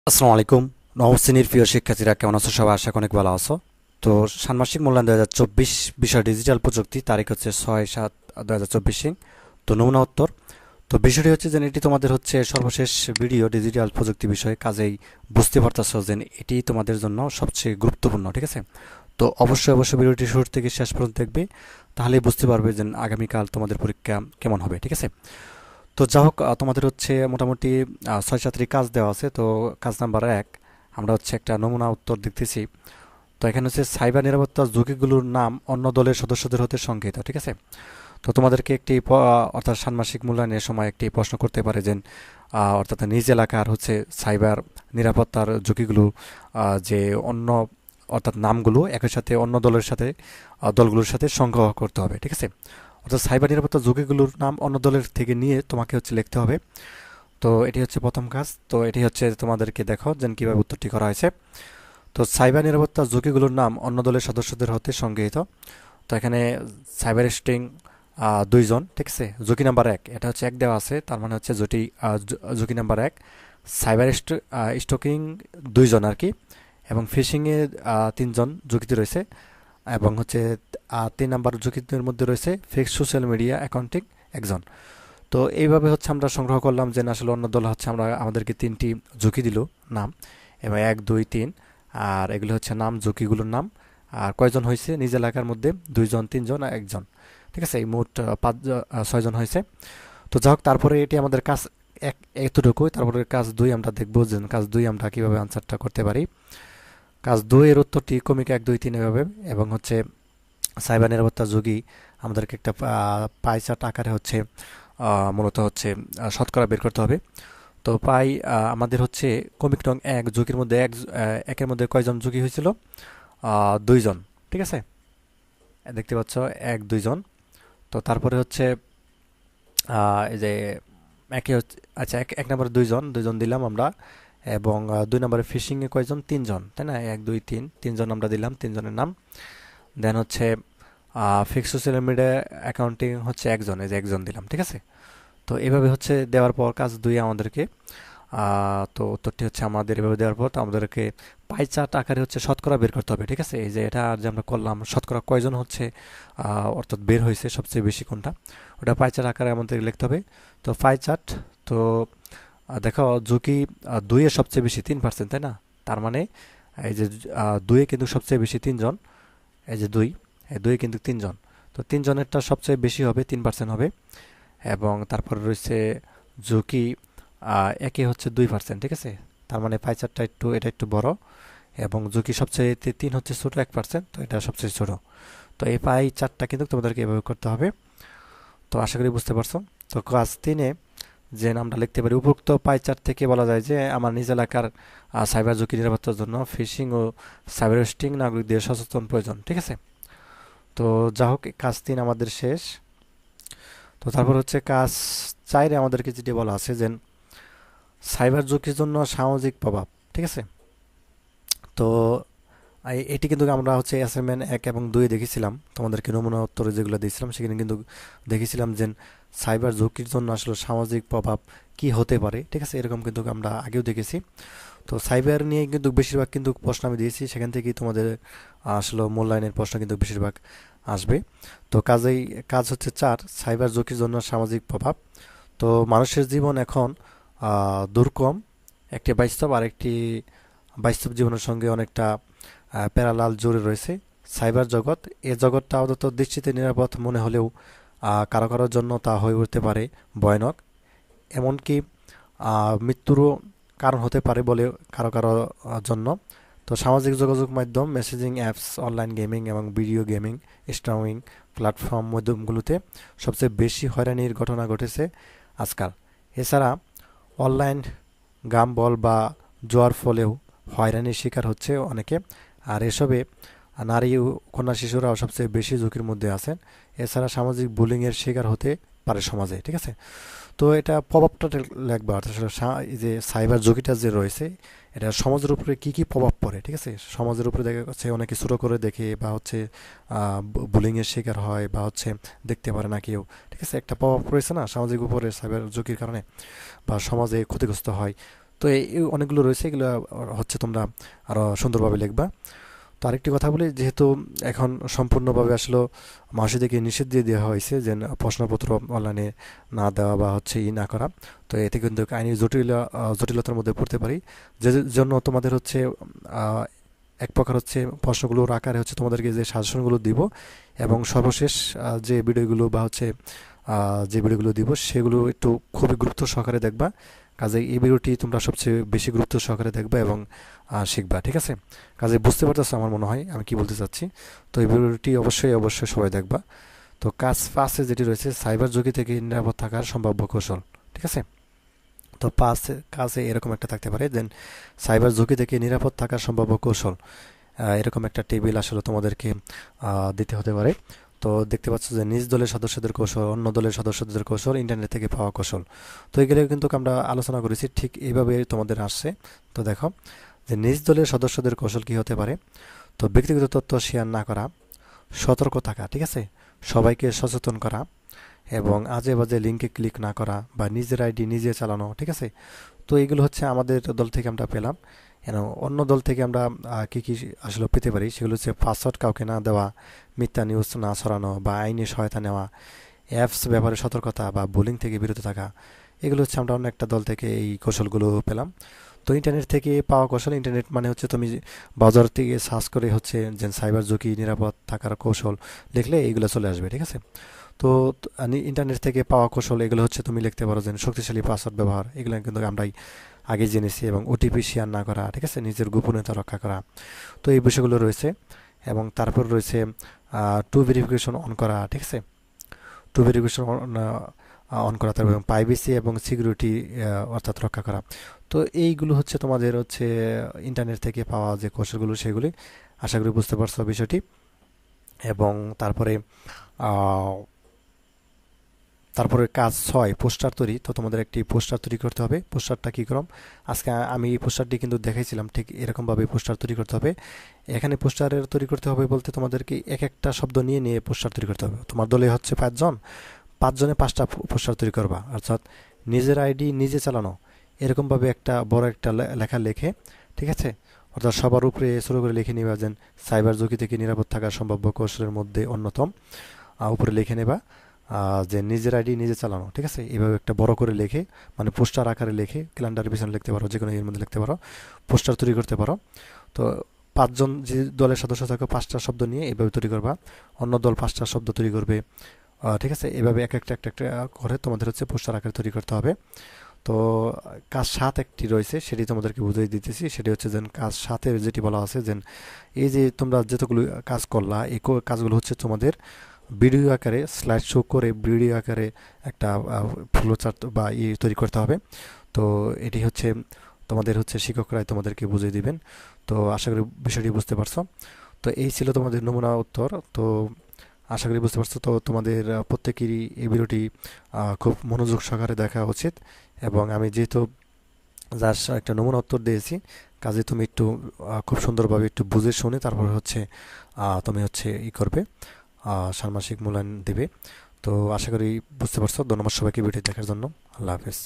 আসসালামু আলাইকুম। নবম শ্রেণীর প্রিয় শিক্ষার্থীরা কেমন আছো? সবাই আশা করি অনেক ভালো আছো। তো ষান্মাসিক মূল্যায়ন 2024 বিষয় ডিজিটাল প্রযুক্তি, তারিখ হচ্ছে 6/7/2024। তো নমুনা উত্তর। তো বিষয়টি হচ্ছে যে এটি তোমাদের হচ্ছে সর্বশেষ ভিডিও ডিজিটাল প্রযুক্তি বিষয়ে, কাজেই বুঝতে পারতেছো যে এটি তোমাদের জন্য সবচেয়ে গুরুত্বপূর্ণ। ঠিক আছে, তো অবশ্যই ভিডিওটি শুরু থেকে শেষ পর্যন্ত দেখবে, তাহলেই বুঝতে পারবে যে আগামীকাল তোমাদের পরীক্ষা কেমন হবে। ঠিক আছে, তো যা হোক, তোমাদের হচ্ছে মোটামুটি 6-7টি কাজ দেওয়া আছে। তো কাজ নাম্বার 1, আমরা হচ্ছে একটা নমুনা উত্তর দেখতেছি। তো এখানে হচ্ছে সাইবার নিরাপত্তার ঝুঁকিগুলোর নাম অন্য দলের সদস্যদের হতে সংকেত। ঠিক আছে, তো তোমাদেরকে একটি অর্থাৎ ষান্মাসিক মূল্যায়নের সময় একটি প্রশ্ন করতে পারে যে অর্থাৎ নিজ এলাকার হচ্ছে সাইবার নিরাপত্তার ঝুঁকিগুলো, যে অন্য অর্থাৎ নামগুলো একই সাথে অন্য দলের সাথে দলগুলোর সাথে সংগ্রহ করতে হবে। ঠিক আছে, অর্থাৎ সাইবার নিরাপত্তা ঝুঁকিগুলোর নাম অন্য দলের থেকে নিয়ে তোমাকে হচ্ছে লিখতে হবে। তো এটি হচ্ছে প্রথম কাজ। তো এটি হচ্ছে তোমাদেরকে দেখো যে কীভাবে উত্তরটি করা হয়েছে। তো সাইবার নিরাপত্তা ঝুঁকিগুলোর নাম অন্য দলের সদস্যদের হতে সংগৃহীত। তো এখানে সাইবার স্টিং 2 জন। ঠিক আছে, ঝুঁকি নাম্বার 1, এটা হচ্ছে 1 দেওয়া আছে, তার মানে হচ্ছে ঝুঁকি নাম্বার 1 সাইবার স্টকিং 2 জন আর কি, এবং ফিশিংয়ে 3 জন ঝুঁকিতে রয়েছে, এবং হচ্ছে 3 নাম্বার ঝুঁকির মধ্যে রয়েছে ফেক সোশ্যাল মিডিয়া অ্যাকাউন্টিং 1 জন। তো এইভাবে হচ্ছে আমরা সংগ্রহ করলাম যে আসলে অন্য দল হচ্ছে আমাদেরকে 3টি ঝুঁকি দিল নাম, এবং 1, 2, 3, আর এগুলো হচ্ছে নাম, ঝুঁকিগুলোর নাম। আর কয়জন হয়েছে নিজ এলাকার মধ্যে? 2 জন, 3 জন আর 1 জন। ঠিক আছে, এই মোট 6 জন হয়েছে। তো যাই হোক, তারপরে এটি আমাদের কাজ এতটুকুই। তারপরে কাজ 2 আমরা দেখবো যে কাজ 2 আমরা কিভাবে আনসারটা করতে পারি। কাজ 2 এর উত্তরটি ক্রমিক 1, 2, 3 এভাবে, এবং হচ্ছে সাইবার নিরাপত্তা ঝুঁকি আমাদেরকে একটা পাই চার্ট আকারে হচ্ছে মূলত হচ্ছে শতকরা বের করতে হবে। তো পাই আমাদের হচ্ছে ক্রমিক নং 1 ঝুঁকির মধ্যে একের মধ্যে কয়জন ঝুঁকি হয়েছিল? 2 জন। ঠিক আছে, দেখতে পাচ্ছ 1, 2 জন। তো তারপরে হচ্ছে এই যে একে হচ্ছে, আচ্ছা, এক নম্বরে 2 জন দিলাম আমরা, এবং 2 নম্বরে ফিশিংয়ে কয়জন? 3 জন, তাই না? 1, 2, 3, 3 জন আমরা দিলাম, 3 জনের নাম। দেন হচ্ছে ফিক্স সোশ্যাল মিডিয়া অ্যাকাউন্টিং হচ্ছে 1 জন, এই যে 1 জন দিলাম। ঠিক আছে, তো এভাবে হচ্ছে দেওয়ার পর কাজ 2 আমাদেরকে তো উত্তরটি হচ্ছে আমাদের এভাবে দেওয়ার পর তো আমাদেরকে পাই চার্ট আকারে হচ্ছে শতকরা বের করতে হবে। ঠিক আছে, এই যে এটা যে আমরা করলাম, শতকরা কয়জন হচ্ছে অর্থাৎ বের হয়েছে সবচেয়ে বেশি কোনটা, ওটা পাই চার্ট আকারে আমাদের লিখতে হবে। তো পাই চার্ট, তো দেখো ঝুঁকি 2-এ সবচেয়ে বেশি 3%, তাই না? তার মানে এই যে 2-এ কিন্তু সবচেয়ে বেশি 3 জন, এই যে 2, এই 2-এ কিন্তু 3 জন। তো 3 জনেরটা সবচেয়ে বেশি হবে, 3% হবে। এবং তারপর রয়েছে ঝুঁকি একে হচ্ছে 2%। ঠিক আছে, তার মানে পাই চার্টটা এটা একটু বড়, এবং ঝুঁকি সবচেয়ে 3 হচ্ছে ছোট 1%, তো এটা সবচেয়ে ছোট। তো এই পাই চার্টটা কিন্তু তোমাদেরকে এভাবে করতে হবে। তো আশা করি বুঝতে পারছো। তো ক্লাস 3-এ যে আমরা লিখতে পারি, উপরোক্ত পাই চার্ট থেকে বলা যায় যে আমার নিজ এলাকার সাইবার ঝুঁকি নিরাপত্তার জন্য ফিশিং ও সাইবার স্টিং নাগরিকদের সচেতন প্রয়োজন। ঠিক আছে, তো যা হোক, কাজ 3 আমাদের শেষ। তো তারপর হচ্ছে কাজ 4-এ আমাদেরকে যেটি বলা আছে যে সাইবার ঝুঁকির জন্য সামাজিক প্রভাব। ঠিক আছে, তো এটি কিন্তু আমরা হচ্ছে অ্যাসাইনমেন্ট 1 এবং 2-এ দেখেছিলাম, তোমাদেরকে নমুনা উত্তরে যেগুলো দিয়েছিলাম সেখানে কিন্তু দেখেছিলাম যে সাইবার ঝুঁকির জন্য আসলে সামাজিক প্রভাব কি হতে পারে। ঠিক আছে, এরকম কিন্তু আমরা আগেও দেখেছি। তো সাইবার নিয়ে কিন্তু বেশিরভাগ কিন্তু প্রশ্ন আমি দিয়েছি, সেখান থেকেই তোমাদের আসলে মূল্যায়নের প্রশ্ন কিন্তু বেশিরভাগ আসবে। তো কাজ হচ্ছে 4, সাইবার ঝুঁকির জন্য সামাজিক প্রভাব। তো মানুষের জীবন এখন দুর্গম, একটি বাস্তব আর একটি বাস্তব জীবনের সঙ্গে অনেকটা প্যারালাল জুড়ে রয়েছে সাইবার জগৎ। এ জগৎটা আপাতত দৃষ্টিতে নিরাপদ মনে হলেও কারো কারোর জন্য তা হয়ে উঠতে পারে ভয়ানক, এমনকি মৃত্যুরও কারণ হতে পারে বলে কারো কারো জন্য। তো সামাজিক যোগাযোগ মাধ্যম, মেসেজিং অ্যাপস, অনলাইন গেমিং এবং ভিডিও গেমিং স্ট্রিমিং প্ল্যাটফর্ম মাধ্যমগুলোতে সবচেয়ে বেশি হয়রানির ঘটনা ঘটেছে আজকাল। এছাড়া অনলাইন গাম বল বা জুয়ার ফলেও হয়রানির শিকার হচ্ছে অনেকে। আর এসবে নারী ও কন্যা শিশুরাও সবচেয়ে বেশি ঝুঁকির মধ্যে আছেন। এছাড়া সামাজিক বুলিংয়ের শিকার হতে পারে সমাজে। ঠিক আছে, তো এটা প্রভাবটা লাগবে, আসলে এই যে সাইবার ঝুঁকিটা যে রয়েছে, এটা সমাজের উপরে কি কি প্রভাব পড়ে। ঠিক আছে, সমাজের উপরে দেখা যাচ্ছে অনেকে ছোটো করে দেখে, বা হচ্ছে বুলিংয়ের শিকার হয়, বা হচ্ছে দেখতে পারে না কেউ। ঠিক আছে, একটা প্রভাব পড়েছে না সামাজিক উপরে সাইবার ঝুঁকির কারণে, বা সমাজে ক্ষতিগ্রস্ত হয়। তো এই অনেকগুলো রয়েছে, এগুলো হচ্ছে তোমরা আরও সুন্দরভাবে লিখবা। তো আরেকটি কথা বলি, যেহেতু এখন সম্পূর্ণভাবে আসলে মাসিদেরকে নিষেধ দিয়ে দেওয়া হয়েছে যে প্রশ্নপত্র অনলাইনে না দেওয়া বা হচ্ছে ই না করা, তো এতে কিন্তু আইনি জটিলতার মধ্যে পড়তে পারি। যে জন্য তোমাদের হচ্ছে আহ, এক প্রকার হচ্ছে প্রশ্নগুলোর আকারে হচ্ছে তোমাদেরকে যে সাজেশনগুলো দিব, এবং সর্বশেষ যে ভিডিওগুলো বা হচ্ছে যে ভিডিওগুলো দিব সেগুলো একটু খুবই গুরুত্ব সহকারে দেখবা। কাজে এই ভিডিওটি তোমরা সবচেয়ে বেশি গুরুত্ব সহকারে দেখবা এবং শিখবা, ঠিক আছে? কাজে বুঝতে পারতেছো আমার মনে হয় আমি কি বলতে চাচ্ছি। তো এই ভিডিওটি অবশ্যই অবশ্যই সবাই দেখবা। তো কাজ পাঁচে যেটি রয়েছে, সাইবার ঝুঁকি থেকে নিরাপদ থাকার সম্ভাব্য কৌশল, ঠিক আছে? তো কাজে এরকম একটা থাকতে পারে দেন, সাইবার ঝুঁকি থেকে নিরাপদ থাকার সম্ভাব্য কৌশল, এরকম একটা টেবিল আসলে তোমাদেরকে দিতে হতে পারে। তো দেখতে পাচ্ছ যে নিজ দলের সদস্যদের কৌশল, অন্য দলের সদস্যদের কৌশল, ইন্টারনেট থেকে পাওয়া কৌশল। তো এগুলো কিন্তু আমরা আলোচনা করেছি, ঠিক এইভাবে তোমাদের আসছে। তো দেখো যে নিজ দলের সদস্যদের কৌশল কি হতে পারে। তো ব্যক্তিগত তথ্য শেয়ার না করা, সতর্ক থাকা, ঠিক আছে, সবাইকে সচেতন করা, এবং আজে বাজে লিঙ্কে ক্লিক না করা বা নিজের আইডি নিজে চালানো, ঠিক আছে? তো এগুলো হচ্ছে আমাদের দল থেকে আমরা পেলাম। অন্য দল থেকে আমরা কি কি আসলে পেতে পারি, সেগুলো হচ্ছে পাসওয়ার্ড কাউকে না দেওয়া, মিথ্যা নিউজ না ছড়ানো বা আইনি সহায়তা নেওয়া, অ্যাপস ব্যবহারে সতর্কতা বা বুলিং থেকে বিরত থাকা। এগুলো হচ্ছে আমরা অন্য একটা দল থেকে এই কৌশলগুলো পেলাম। তো ইন্টারনেট থেকে পাওয়া কৌশল, ইন্টারনেট মানে হচ্ছে তুমি বাজার থেকে সার্চ করে হচ্ছে যে সাইবার ঝুঁকি নিরাপদ থাকার কৌশল লিখলে এইগুলো চলে আসবে, ঠিক আছে? তো ইন্টারনেট থেকে পাওয়া কৌশল এগুলো হচ্ছে তুমি লিখতে পারো যে শক্তিশালী পাসওয়ার্ড ব্যবহার, এগুলো কিন্তু আমরাই আগে জেনেছি, এবং ওটিপি শেয়ার না করা, ঠিক আছে, নিজের গোপনীয়তা রক্ষা করা। তো এই বিষয়গুলো রয়েছে। এবং তারপর রয়েছে টু ভেরিফিকেশন অন করা, ঠিক আছে, টু ভেরিফিকেশন অন করা, তারপর প্রাইভেসি এবং সিকিউরিটি অর্থাৎ রক্ষা করা। তো এইগুলো হচ্ছে তোমাদের হচ্ছে ইন্টারনেট থেকে পাওয়া যে কৌশলগুলো, সেগুলি আশা করি বুঝতে পারছো বিষয়টি। এবং তারপরে তারপরে কাজ 6, পোস্টার তৈরি। তো তোমাদের একটি পোস্টার তৈরি করতে হবে। পোস্টারটা কী করম, আজকে আমি এই পোস্টারটি কিন্তু দেখাইছিলাম, ঠিক এরকমভাবে পোস্টার তৈরি করতে হবে। এখানে পোস্টারের তৈরি করতে হবে বলতে তোমাদেরকে এক একটা শব্দ নিয়ে নিয়ে পোস্টার তৈরি করতে হবে। তোমার দলে হচ্ছে 5 জন, 5 জনে 5টা পোস্টার তৈরি করবা, অর্থাৎ নিজের আইডি নিজে চালানো, এরকমভাবে একটা বড় একটা লেখা লেখে, ঠিক আছে? অর্থাৎ সবার উপরে শুরু করে লিখে নিবা যেন সাইবার ঝুঁকি থেকে নিরাপদ থাকার সম্ভাব্য কৌশলের মধ্যে অন্যতম, উপরে লিখে নেবা যে নিজের আইডি নিজে চালানো, ঠিক আছে? এইভাবে একটা বড় করে লিখে, মানে পোস্টার আকারে লিখে ক্যালেন্ডারের পিছনে লিখতে পারো, যে কোনো এর মধ্যে লিখতে পারো, পোস্টার তৈরি করতে পারো। তো 5 জন যে দলের সদস্য থাকে 5টা শব্দ নিয়ে এইভাবে তৈরি করবা, অন্য দল 5টা শব্দ তৈরি করবে, ঠিক আছে? এভাবে এক একটা একটা একটা করে তোমাদের হচ্ছে পোস্টার আকারে তৈরি করতে হবে। তো কাজ 7 একটি রয়েছে, সেটি তোমাদেরকে বুঝিয়ে দিতেছি। সেটি হচ্ছে যে কাজ 7-এর যেটি বলা আছে যে এই যে তোমরা যতগুলো কাজ করলা, এই কাজগুলো হচ্ছে তোমাদের ভিডিও আকারে স্লাইড শো করে ভিডিও আকারে একটা ফ্লো চার্ট বা তৈরি করতে হবে। তো এটি হচ্ছে তোমাদের হচ্ছে শিক্ষকরাই তোমাদেরকে বুঝিয়ে দিবেন। তো আশা করি বিষয়টি বুঝতে পারছো। তো এই ছিল তোমাদের নমুনা উত্তর। তো আশা করি বুঝতে পারছো। তো তোমাদের প্রত্যেকেরই এই ভিডিওটি খুব মনোযোগ সহকারে দেখা উচিত। এবং আমি যেহেতু যার একটা নমুনা উত্তর দিয়েছি, কাজে তুমি একটু খুব সুন্দরভাবে একটু বুঝে শুনে তারপর হচ্ছে তুমি হচ্ছে করবে, ষান্মাসিক মূল্যায়ন দেবে। তো আশা করি বুঝতে পারছো। ধন্যবাদ সবাইকে ভিডিও দেখার জন্য। আল্লাহ হাফেজ।